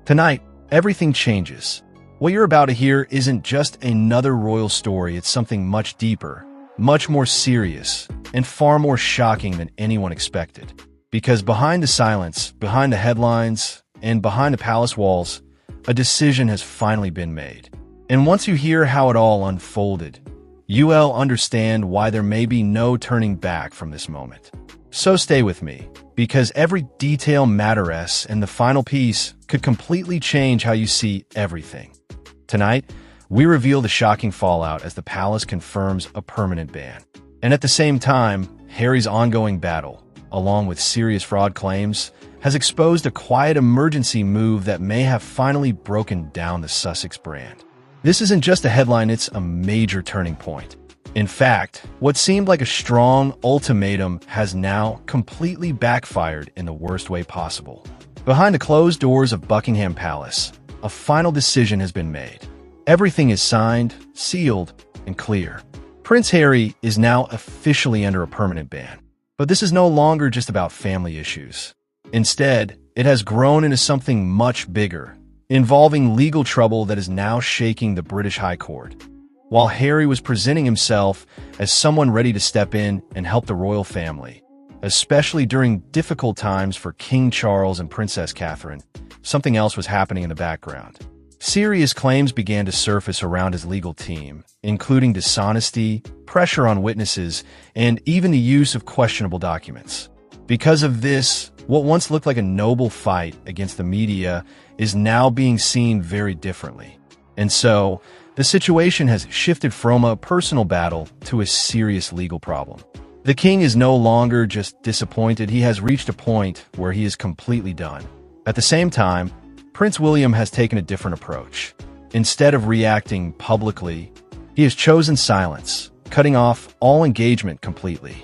Tonight, everything changes. What you're about to hear isn't just another royal story, it's something much deeper, much more serious, and far more shocking than anyone expected. Because behind the silence, behind the headlines, and behind the palace walls, a decision has finally been made. And once you hear how it all unfolded, you will understand why there may be no turning back from this moment. So stay with me, because every detail matters and the final piece could completely change how you see everything. Tonight, we reveal the shocking fallout as the palace confirms a permanent ban. And at the same time, Harry's ongoing battle, along with serious fraud claims, has exposed a quiet emergency move that may have finally broken down the Sussex brand. This isn't just a headline, it's a major turning point. In fact, what seemed like a strong ultimatum has now completely backfired in the worst way possible. Behind the closed doors of Buckingham Palace, a final decision has been made. Everything is signed, sealed, and clear. Prince Harry is now officially under a permanent ban. But this is no longer just about family issues. Instead, it has grown into something much bigger, involving legal trouble that is now shaking the British High Court. While Harry was presenting himself as someone ready to step in and help the royal family, especially during difficult times for King Charles and Princess Catherine, something else was happening in the background. Serious claims began to surface around his legal team, including dishonesty, pressure on witnesses, and even the use of questionable documents. Because of this, what once looked like a noble fight against the media is now being seen very differently. And so, the situation has shifted from a personal battle to a serious legal problem. The king is no longer just disappointed, he has reached a point where he is completely done. At the same time, Prince William has taken a different approach. Instead of reacting publicly, he has chosen silence, cutting off all engagement completely.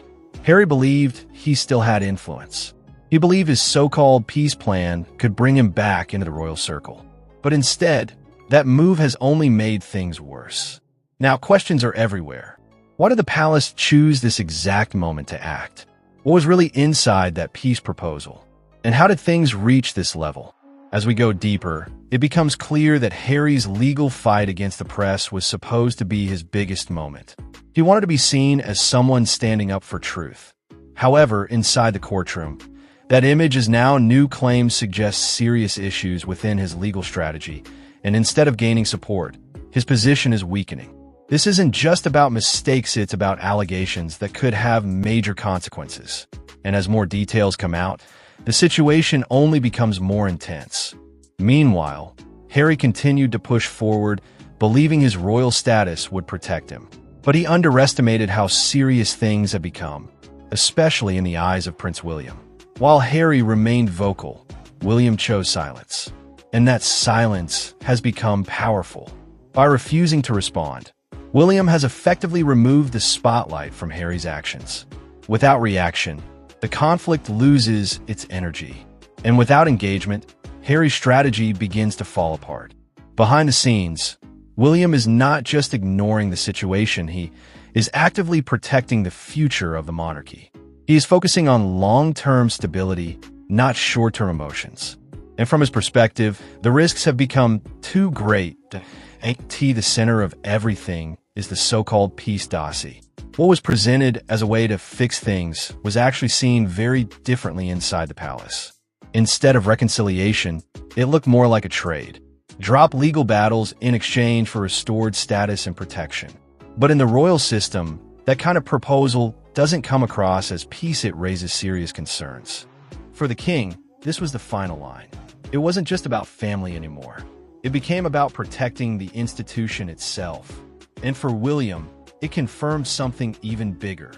Harry believed he still had influence. He believed his so-called peace plan could bring him back into the royal circle. But instead, that move has only made things worse. Now, questions are everywhere. Why did the palace choose this exact moment to act? What was really inside that peace proposal? And how did things reach this level? As we go deeper, it becomes clear that Harry's legal fight against the press was supposed to be his biggest moment. He wanted to be seen as someone standing up for truth. However, inside the courtroom, that image is now new claims suggest serious issues within his legal strategy, and instead of gaining support, his position is weakening. This isn't just about mistakes, it's about allegations that could have major consequences. And as more details come out, the situation only becomes more intense. Meanwhile, Harry continued to push forward, believing his royal status would protect him. But he underestimated how serious things had become, especially in the eyes of Prince William. While Harry remained vocal, William chose silence. And that silence has become powerful. By refusing to respond, William has effectively removed the spotlight from Harry's actions. Without reaction, the conflict loses its energy. And without engagement, Harry's strategy begins to fall apart. Behind the scenes, William is not just ignoring the situation, he is actively protecting the future of the monarchy. He is focusing on long-term stability, not short-term emotions. And from his perspective, the risks have become too great. The center of everything is the so-called peace dossier. What was presented as a way to fix things was actually seen very differently inside the palace. Instead of reconciliation, it looked more like a trade. Drop legal battles in exchange for restored status and protection. But in the royal system, that kind of proposal doesn't come across as peace, it raises serious concerns. For the king, this was the final line. It wasn't just about family anymore. It became about protecting the institution itself. And for William, it confirmed something even bigger.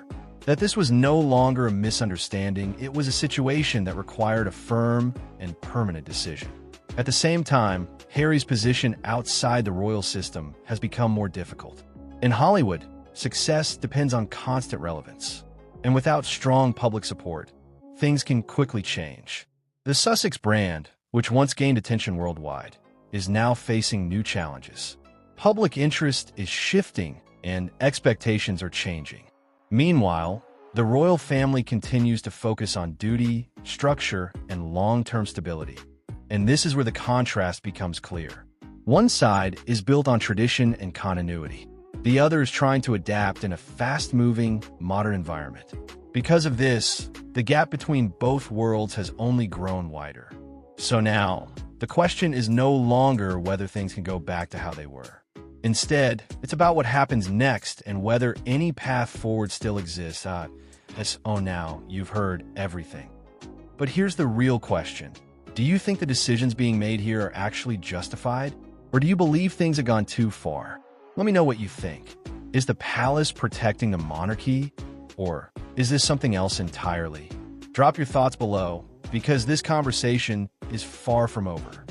That this was no longer a misunderstanding, it was a situation that required a firm and permanent decision. At the same time, Harry's position outside the royal system has become more difficult. In Hollywood, success depends on constant relevance. And without strong public support, things can quickly change. The Sussex brand, which once gained attention worldwide, is now facing new challenges. Public interest is shifting and expectations are changing. Meanwhile, the royal family continues to focus on duty, structure, and long-term stability. And this is where the contrast becomes clear. One side is built on tradition and continuity. The other is trying to adapt in a fast-moving, modern environment. Because of this, the gap between both worlds has only grown wider. So now, the question is no longer whether things can go back to how they were. Instead, it's about what happens next and whether any path forward still exists. Now, you've heard everything. But here's the real question. Do you think the decisions being made here are actually justified? Or do you believe things have gone too far? Let me know what you think. Is the palace protecting the monarchy? Or is this something else entirely? Drop your thoughts below, because this conversation is far from over.